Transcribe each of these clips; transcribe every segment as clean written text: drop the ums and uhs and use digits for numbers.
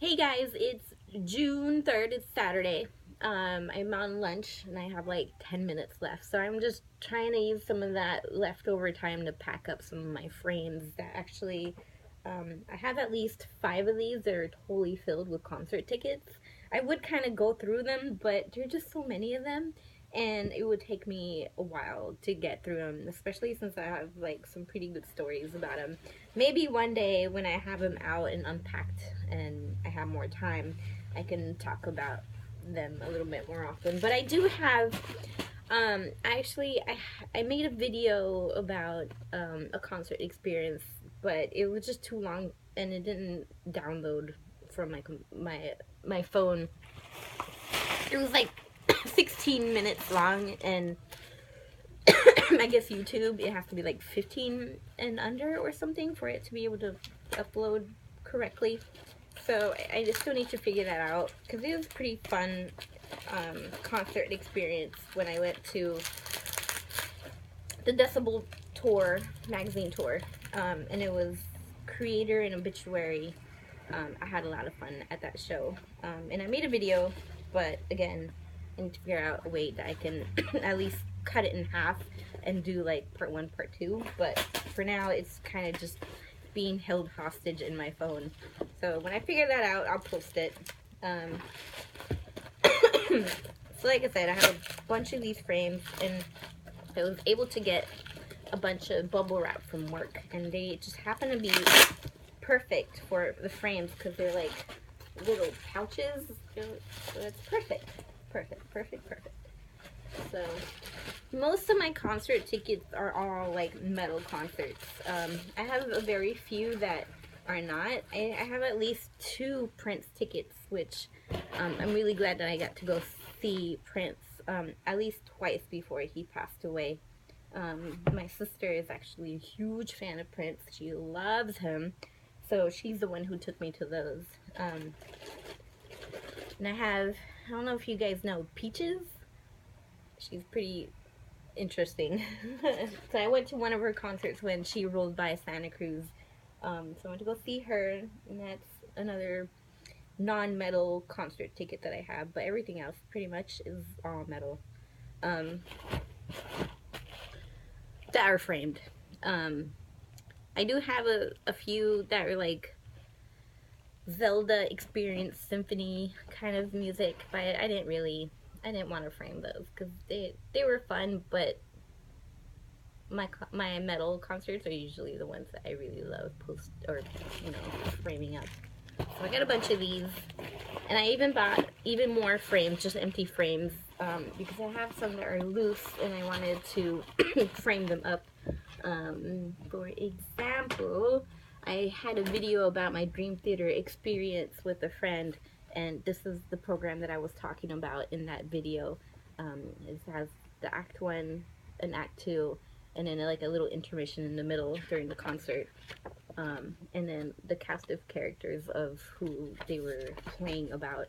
Hey guys, it's June 3rd, it's Saturday. I'm on lunch and I have like 10 minutes left. So I'm just trying to use some of that leftover time to pack up some of my frames that actually, I have at least 5 of these that are totally filled with concert tickets. I would kind of go through them, but there are just so many of them and it would take me a while to get through them, especially since I have like some pretty good stories about them. Maybe one day when I have them out and unpacked and I have more time, I can talk about them a little bit more often. But I do have, I made a video about a concert experience, but it was just too long and it didn't download from my phone. It was like 16 minutes long, and I guess YouTube, it has to be like 15 and under or something for it to be able to upload correctly. So I just still need to figure that out, because it was a pretty fun concert experience when I went to the Decibel tour, magazine tour, and it was Creator and Obituary. I had a lot of fun at that show, and I made a video, but again, I need to figure out a way that I can at least cut it in half and do like part 1, part 2, but for now it's kind of just being held hostage in my phone. So when I figure that out, I'll post it. So like I said, I have a bunch of these frames, and I was able to get a bunch of bubble wrap from work, and they just happen to be perfect for the frames because they're like little pouches. So it's perfect. So most of my concert tickets are all like metal concerts. I have a very few that are not. I have at least 2 Prince tickets, which I'm really glad that I got to go see Prince at least twice before he passed away. My sister is actually a huge fan of Prince. She loves him, so she's the one who took me to those. And I don't know if you guys know Peaches. She's pretty interesting. So I went to one of her concerts when she rolled by Santa Cruz. So I went to go see her, and that's another non-metal concert ticket that I have. But everything else pretty much is all metal. That are framed. I do have a few that are like Zelda experience symphony kind of music, but I didn't want to frame those because they were fun, but my metal concerts are usually the ones that I really love framing up. So I got a bunch of these, and I even bought even more frames, just empty frames, because I have some that are loose and I wanted to frame them up. For example, I had a video about my Dream Theater experience with a friend, and this is the program that I was talking about in that video. It has the Act 1 and Act 2, and then like a little intermission in the middle during the concert. And then the cast of characters of who they were playing about.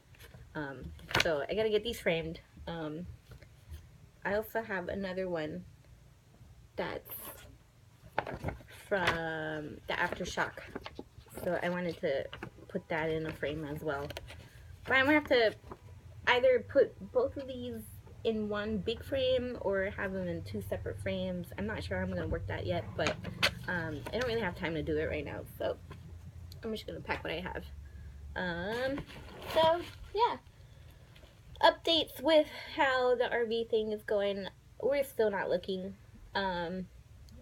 So I gotta get these framed. I also have another one that's from the Aftershock, so I wanted to put that in a frame as well. But I'm gonna have to either put both of these in one big frame or have them in 2 separate frames. I'm not sure how I'm gonna work that yet, but I don't really have time to do it right now, so I'm just gonna pack what I have. So yeah, updates with how the RV thing is going. We're still not looking.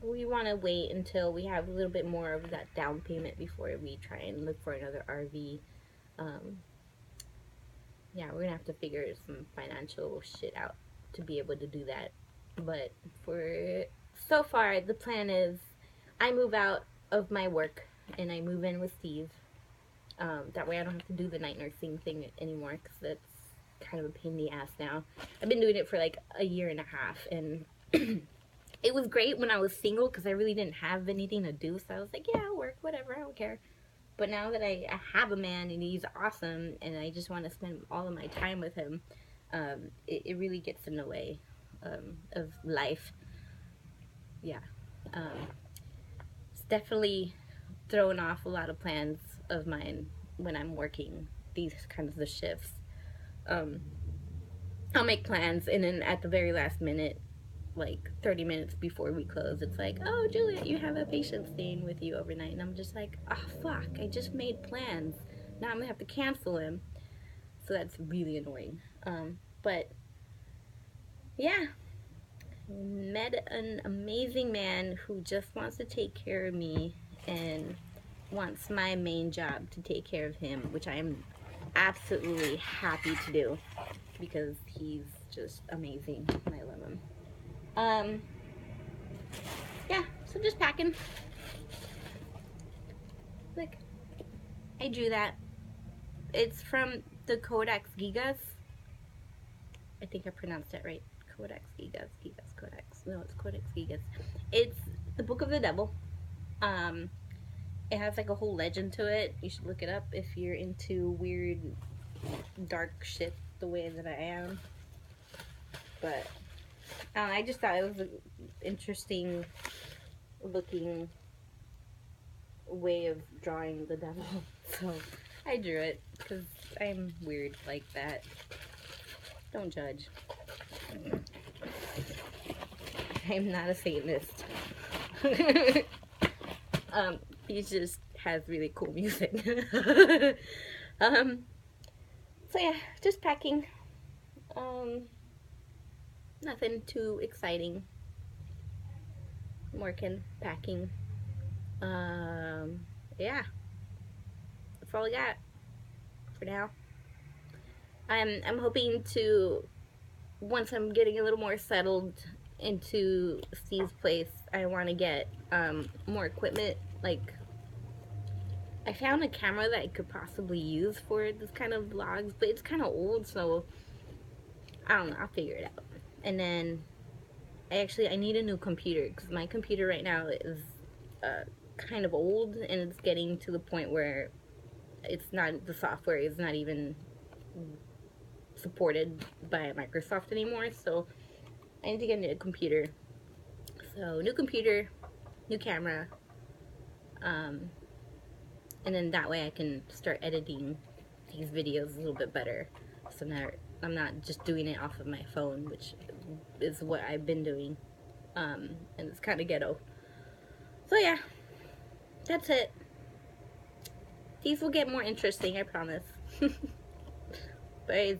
We want to wait until we have a little bit more of that down payment before we try and look for another RV. Yeah, we're gonna have to figure some financial shit out to be able to do that. But so far, the plan is I move out of my work and I move in with Steve. That way I don't have to do the night nursing thing anymore, because that's kind of a pain in the ass now. I've been doing it for like a year and a half, and it was great when I was single because I really didn't have anything to do, so I was like, yeah, I'll work, whatever, I don't care. But now that I have a man and he's awesome and I just want to spend all of my time with him, it really gets in the way of life. Yeah. It's definitely thrown off a lot of plans of mine when I'm working these kinds of shifts, I'll make plans, and then at the very last minute, like 30 minutes before we close, it's like, oh, Juliet, you have a patient staying with you overnight. And I'm just like, oh, fuck, I just made plans. Now I'm gonna have to cancel him. So that's really annoying. But yeah, met an amazing man who just wants to take care of me and wants my main job to take care of him, which I am absolutely happy to do because he's just amazing and I love him. Yeah, so just packing. Look, I drew that. It's from the Codex Gigas. I think I pronounced it right. Codex Gigas, Codex. No, it's Codex Gigas. It's the Book of the Devil. It has like a whole legend to it. You should look it up if you're into weird, dark shit the way that I am. But I just thought it was an interesting looking way of drawing the devil. So I drew it because I'm weird like that. Don't judge. I'm not a Satanist. He just has really cool music. So yeah, just packing. Nothing too exciting. Working, packing. Yeah. That's all I got for now. I'm hoping to, once I'm getting a little more settled into Steve's place, I want to get more equipment. Like, I found a camera that I could possibly use for this kind of vlogs, but it's kind of old, so I don't know, I'll figure it out. And then I need a new computer because my computer right now is kind of old, and it's getting to the point where it's not, the software is not even supported by Microsoft anymore. So I need to get a new computer. So new computer, new camera, and then that way I can start editing these videos a little bit better. So now I'm not just doing it off of my phone, which is what I've been doing, and it's kind of ghetto. So yeah, that's it. These will get more interesting, I promise. Bye.